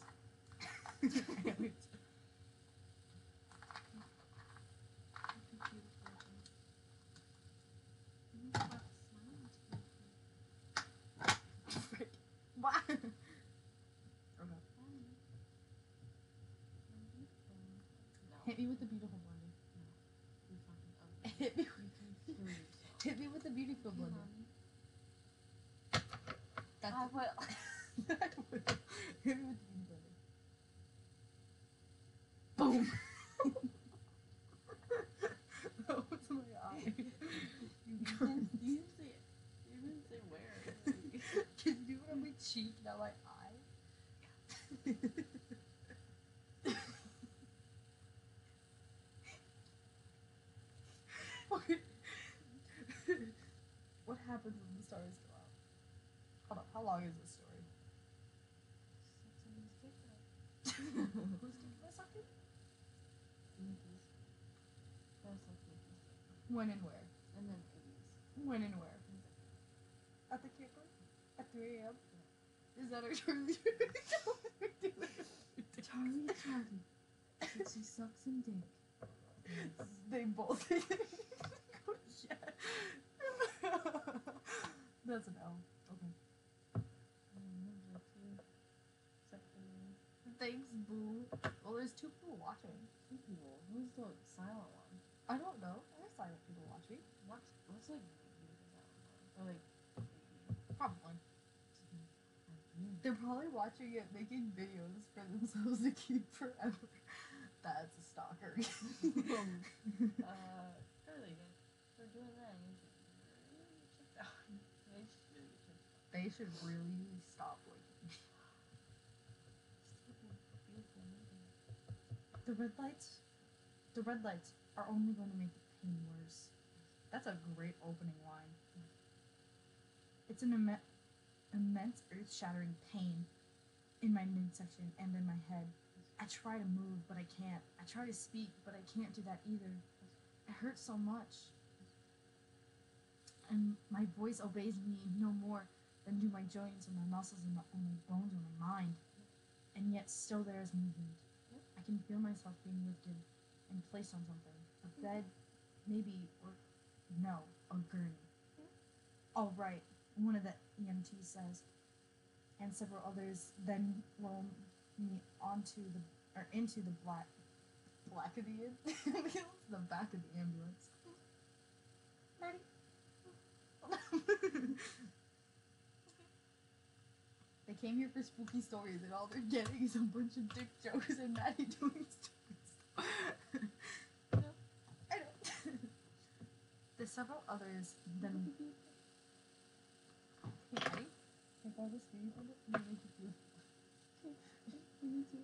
Hit me with the beautiful blender. You're fucking ugly. Hit me. You can kill yourself. Hit me with the beautiful Hey, blender. mommy. That's I will. Hit me with the beauty blender. Boom. That was my eye. You didn't say where. Can you do it on my cheek, not my eye? What happens when the stars go out? Hold up, how long is this story? Who's taking my socket? When and where? And then 80s. When and where? At the camper? At 3 a.m.? Is that a Charlie? Charlie. She sucks some dick. Yes. They both. Yeah. That's an L. Okay. Thanks, boo. Well, there's 2 people watching. 2 people. Who's the silent one? I don't know. There's silent people watching. What's like maybe the silent one? Or like Probably. maybe. They're probably watching it, making videos for themselves to keep forever. That's a stalker. Really good. For doing that, you should really get checked out. They should really stop liking. The red lights are only going to make the pain worse. That's a great opening line. It's an immense earth-shattering pain in my midsection and in my head. I try to move, but I can't. I try to speak, but I can't do that either. It hurts so much. And my voice obeys me no more than do my joints or my muscles or my bones or my mind. And yet still there is movement. I can feel myself being lifted and placed on something. A bed, maybe, or no, a gurney. All right, one of the EMTs says. And several others then roll me into the back of the ambulance, the back of the ambulance. Maddie. They came here for spooky stories, and all they're getting is a bunch of dick jokes and Maddie doing stupid stuff. I know. There's several others then. Hey, Maddie. Take all this baby from it and make it beautiful. You need to.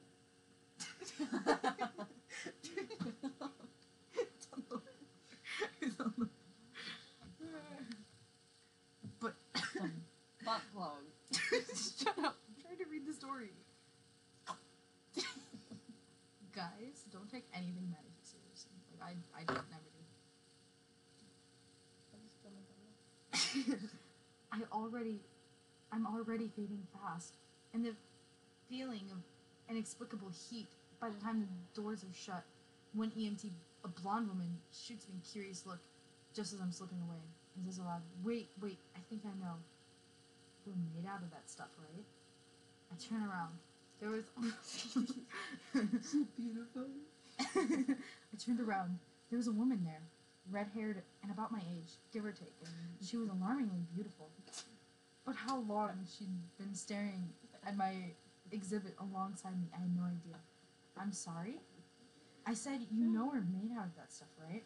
But Butt plug. shut up! I'm trying to read the story. Guys, don't take anything Maddie says seriously. Like I don't never do. I'm already fading fast, and the feeling of inexplicable heat by the time the doors are shut. One EMT, a blonde woman, shoots me a curious look just as I'm slipping away and says aloud, wait, I think I know. We're made out of that stuff, right? I turn around. There was... So beautiful. I turned around. There was a woman there, red-haired and about my age, give or take, and she was alarmingly beautiful. But how long she'd been staring at my exhibit alongside me, I had no idea. I'm sorry? I said, you know we're made out of that stuff, right?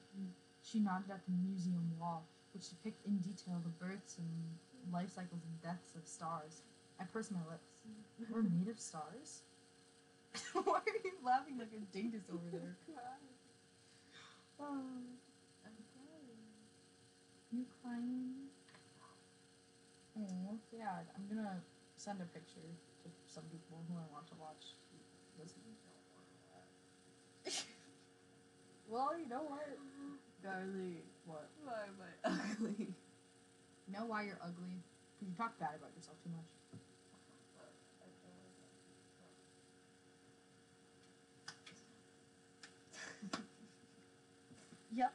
She nodded at the museum wall, which depicted in detail the births and life cycles and deaths of stars. I pursed my lips. We're made of stars? Why are you laughing like a dingus over there? Oh, I'm crying. you crying? Oh, sad. I'm gonna send a picture to some people who I want to watch this. Well, you know what? Darling. What? Why am I ugly? You know why you're ugly? Because you talk bad about yourself too much. Yep.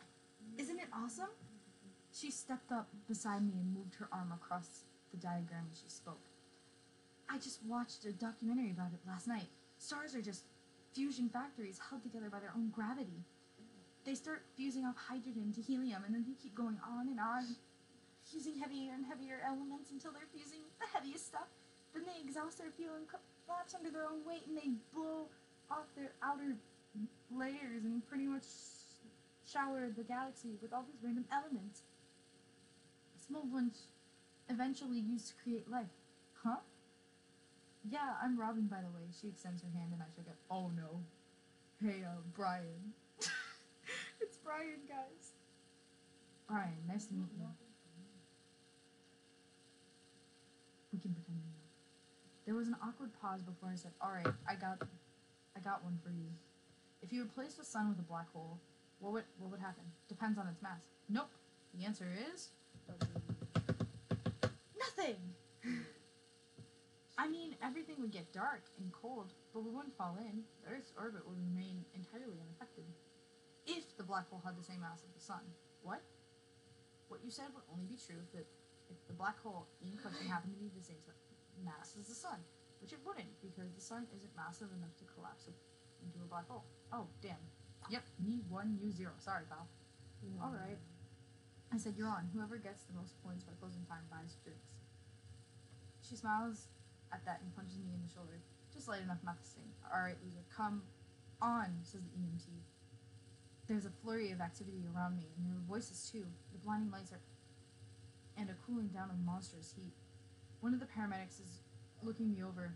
Isn't it awesome? She stepped up beside me and moved her arm across the diagram as she spoke. I just watched a documentary about it last night. Stars are just fusion factories held together by their own gravity. They start fusing off hydrogen to helium, and then they keep going on, fusing heavier and heavier elements until they're fusing the heaviest stuff. Then they exhaust their fuel and collapse under their own weight, and they blow off their outer layers and pretty much shower the galaxy with all these random elements. Small ones eventually used to create life. Huh? Yeah, I'm Robin, by the way. She extends her hand and I shake it. Oh no. Hey, Brian. It's Brian, guys. Brian, nice to meet you. We can pretend we know. There was an awkward pause before I said, alright, I got one for you. If you replace the sun with a black hole, what would happen? Depends on its mass. Nope. The answer is nothing. I mean, everything would get dark and cold, but we wouldn't fall in. The Earth's orbit would remain entirely unaffected. If the black hole had the same mass as the sun. What? What you said would only be true if the black hole in question happened to be the same mass as the sun, which it wouldn't, because the sun isn't massive enough to collapse it into a black hole. Oh, damn. Yep, me 1, you 0. Sorry, pal. Yeah. Alright. I said, you're on. Whoever gets the most points by closing time buys drinks. She smiles at that and punches me in the shoulder. Just light enough not to sting. Alright, loser. Come on, says the EMT. There's a flurry of activity around me, and there are voices too. The blinding lights are... and a cooling down of monstrous heat. One of the paramedics is looking me over.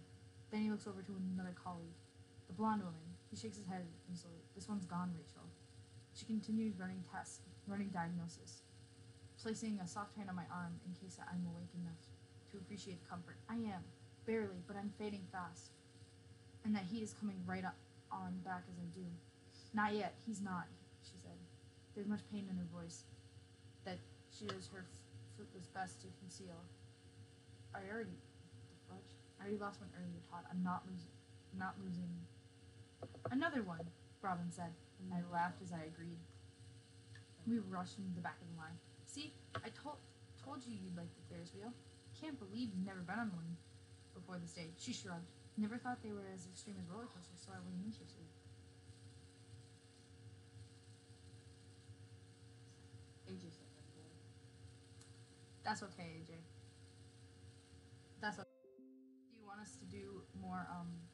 Then he looks over to another colleague. The blonde woman. He shakes his head easily. This one's gone, Rachel. She continues running tests, running diagnosis, placing a soft hand on my arm in case I'm awake enough to appreciate the comfort. I am. Barely, but I'm fading fast. And that heat is coming right on back as I do. Not yet. He's not, she said. There's much pain in her voice that she does her fruitless best to conceal. I already lost one earlier, Todd. I'm not losing. Another one, Robin said. I laughed as I agreed. We rushed into the back of the line. See, I told you you'd like the Ferris wheel. Can't believe you've never been on one before this day. She shrugged. Never thought they were as extreme as roller coasters, so I wasn't interested. AJ said that. That's okay, AJ. That's okay. Do you want us to do more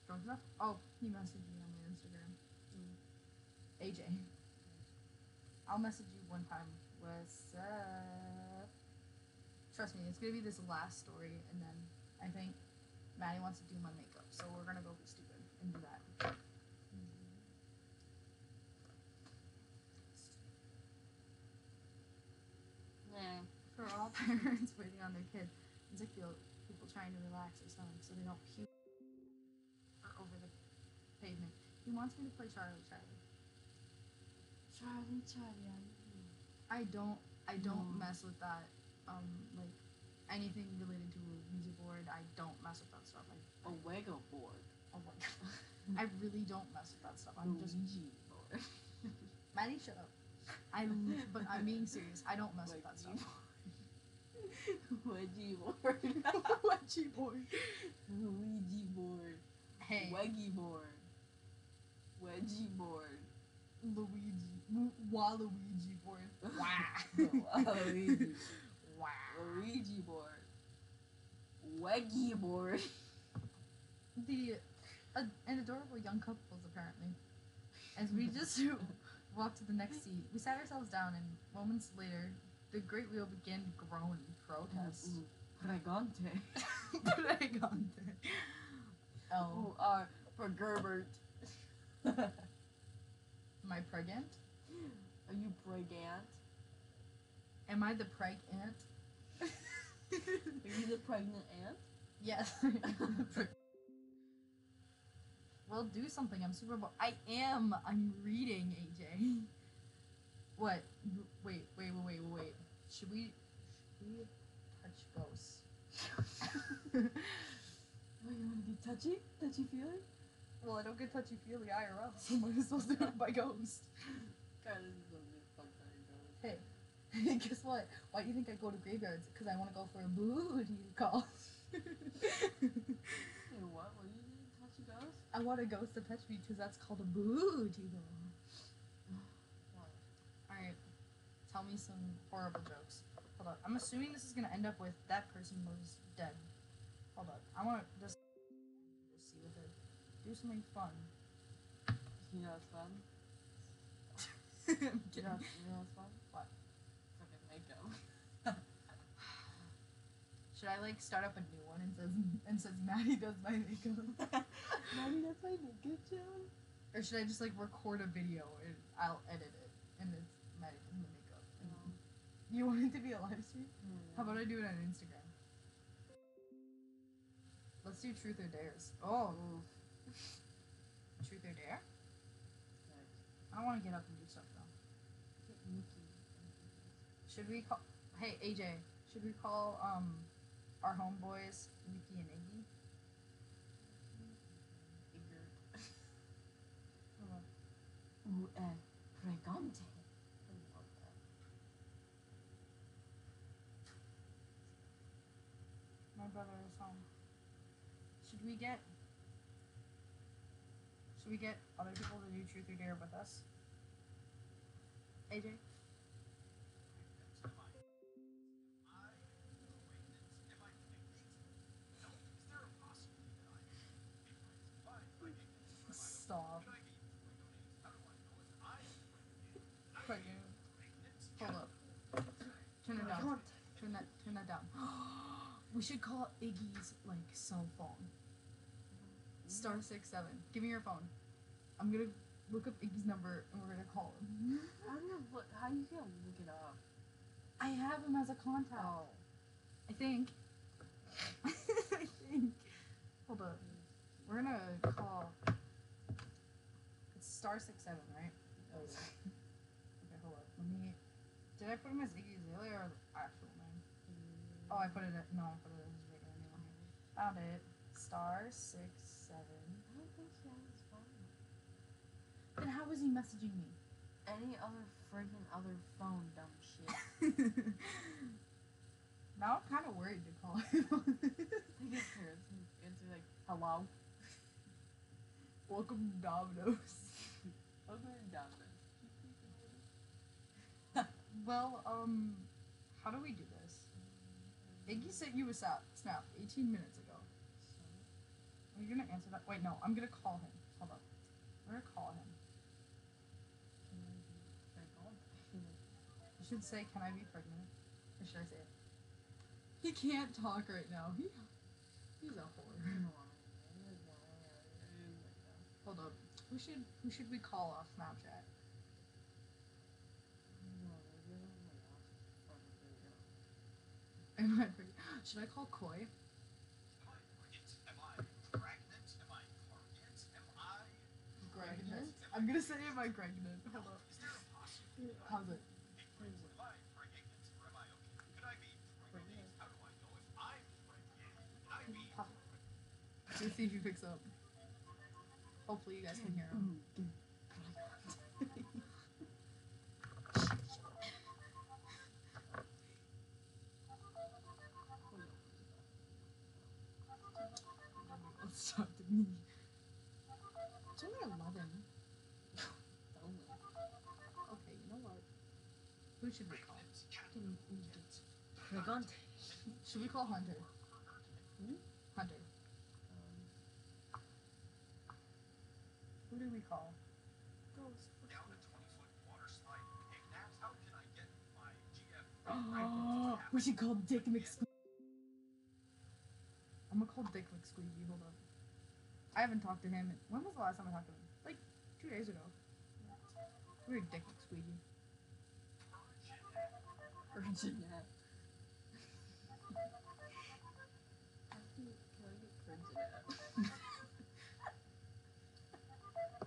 drunk stuff? Oh, he messaged me on my Instagram. AJ. I'll message you one time. What's up? Trust me, it's gonna be this last story, and then I think Maddie wants to do my makeup, so we're gonna go be stupid and do that. Yeah. For all parents waiting on their kid, it's like people trying to relax or something so they don't puke over the pavement. He wants me to play Charlie. I don't mess with that. Like anything related to a Ouija board, I don't mess with that stuff. A Wego board. Oh my god. I really don't mess with that stuff. I'm just Ouija board. Maddie, shut up. But I'm being serious. I don't mess with that stuff. Wedgie board. Wedgie board. Ouija board. Hey. Weggy board. Wedgie board. Waluigi board. Waluigi. Wow. Luigi board. Weggy board. An adorable young couples apparently. As we just walked to the next seat, we sat ourselves down, and moments later, the great wheel began to groan in protest. Pregante. Pregante. Oh, for Gerbert. Am I pregnant? Are you pregnant? Am I the preg ant? Are you the pregnant ant? Yes. Well, do something. I'm super bored. I am. I'm reading, AJ. What? Wait. Should we touch ghosts? Oh, you want to get touchy? Touchy-feely? Well, I don't get touchy-feely IRL, so might as well do it by ghost. God, this is gonna be a fun time, ghost. Hey, guess what? Why do you think I go to graveyards? Because I want to go for a booty call. Hey, what? What are you doing? Touchy ghost? I want a ghost to touch me because that's called a booty hole. Alright, tell me some horrible jokes. Hold up. I'm assuming this is gonna end up with that person was dead. Hold up. I wanna just see with it. Do something fun. You know what's fun? I'm You kidding. know what's fun? What? Fucking makeup. Should I like start up a new one and says Maddie does my makeup? Mommy, that's my makeup job. Or should I just like record a video and I'll edit it and it's Maddie does my makeup? And you want it to be a live stream? How about I do it on Instagram? Let's do truth or dares. Oh, truth or dare? I don't want to get up and do stuff though. Should we call? Hey AJ, should we call our homeboys Mickey and Iggy? Pregante. My brother is home. Should we get other people to do truth or dare with us? AJ? Stop. Pregnant. Hold up. Turn it down. Turn that down. We should call Iggy's like cell phone. *67. Give me your phone. I'm gonna look up Iggy's number and we're gonna call him. How you gonna look it up? I have him as a contact. Oh. I think. I think. Hold up. We're gonna call. It's *67, right? Oh, yeah. Okay, hold up. Let me. Did I put him as Iggy Azalea or the actual name? Oh, I put it as his regular name on here. Found it. *67. I don't think she has his phone. Then how was he messaging me? Any other freaking other phone, dumb shit. Now I'm kind of worried to call him. Like his parents answer like, hello? Welcome to Domino's. Welcome to Domino's. Well, how do we do this? Iggy sent you a snap 18 minutes ago. Are you gonna answer that? Wait, no, I'm gonna call him. Hold up. We're gonna call him. You should say, can I be pregnant? Or should I say it? He can't talk right now. He's a whore. Hold up. Who should we call off Snapchat? Am I pregnant? Should I call Koi? Pregnant? I'm gonna say, am I pregnant? Hold up. How's it? Let's see if he picks up. Hopefully you guys can hear him. Let's talk to me. It's only 11. Okay, you know what? Who should we call? Pregante. Should we call Hunter? Hunter. Who do we call? Oh, we should call Dick McSqueegee. I'm gonna call Dick McSqueegee. Hold up. I haven't talked to him. When was the last time I talked to him? Like 2 days ago. Weird Dick McSqueegee. Urgent. Yeah.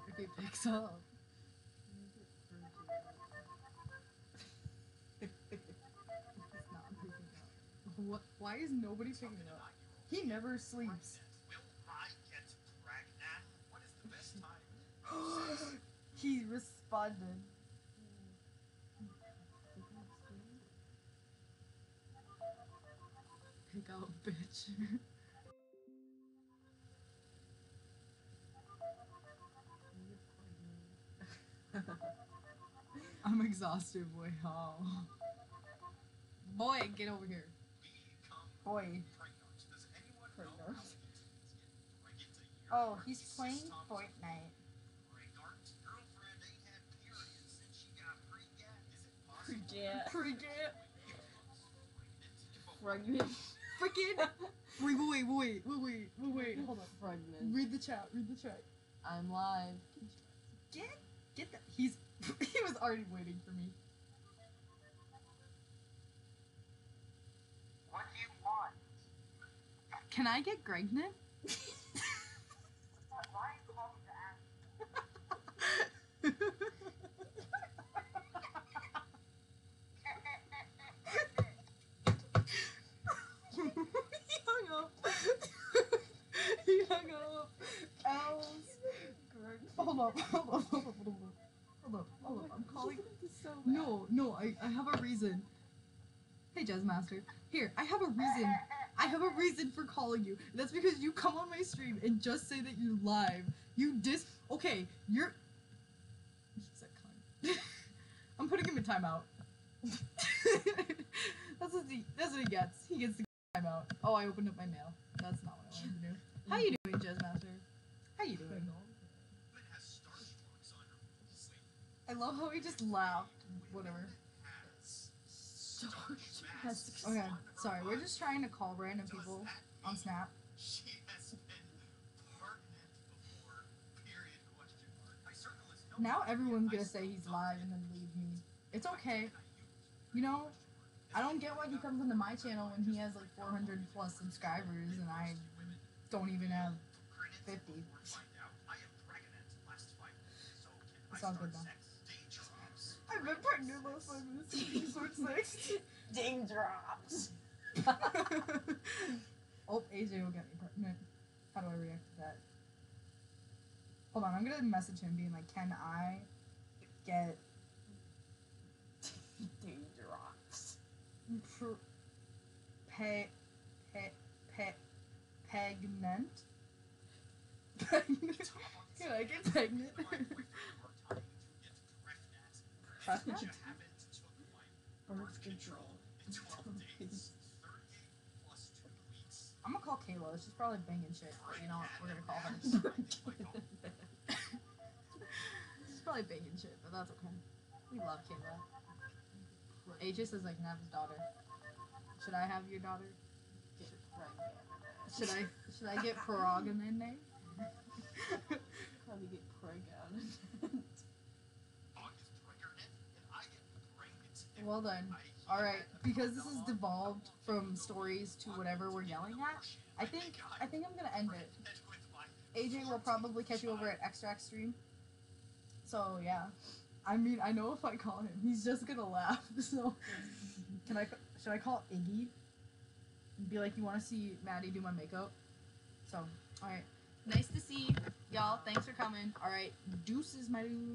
If he picks up. He's not picking up. What? Why is nobody picking up? He never sleeps. He responded. Pick up, bitch. I'm exhausted, boy. How? Boy, get over here. Boy. Oh, he's playing Fortnite. Forget. Forget. Pregnant. Freaking. Wait. Hold on. Pregnant. Read the chat. I'm live. Get that. He was already waiting for me. What do you want? Can I get pregnant? Why are you calling to ask? He hung up. Else. Hold up. I'm calling. No. I have a reason. Hey, Jazzmaster. Here, I have a reason. I have a reason for calling you. That's because you come on my stream and just say that you're live. Okay, you're. He's a cunt. I'm putting him in timeout. That's what he gets. He gets the timeout. Oh, I opened up my mail. That's not what I wanted to do. How you doing, Jazzmaster? How you doing? I love how he just laughed. Whatever. Okay, sorry. We're just trying to call random people on Snap. Now everyone's gonna say he's live and then leave me. It's okay. You know, I don't get why he comes into my channel when he has like 400 plus subscribers and I don't even have 50. It's all good though. I've been pregnant last 5 minutes. Sort 6. Ding drops. Oh, AJ will get me pregnant. How do I react to that? Hold on, I'm gonna message him being like, can I get Ding drops. pregnant? Can I get pregnant? Pregnant? Birth control. I'm gonna call Kayla. She's probably banging shit, but you know what? We're gonna call her. She's probably banging shit, but that's okay. We love Kayla. AJ says I can have his daughter. Should I have your daughter? Get pregnant. Should I get Paragamente? Probably get pregnant. Well then. Alright, because this has devolved from stories to whatever we're yelling at, I think I'm gonna end it. AJ will probably catch you over at Extract Stream. So yeah. I mean, I know if I call him, he's just gonna laugh. So should I call Iggy? And be like, you wanna see Maddie do my makeup? So, alright. Nice to see y'all. Thanks for coming. Alright, deuces, my dude.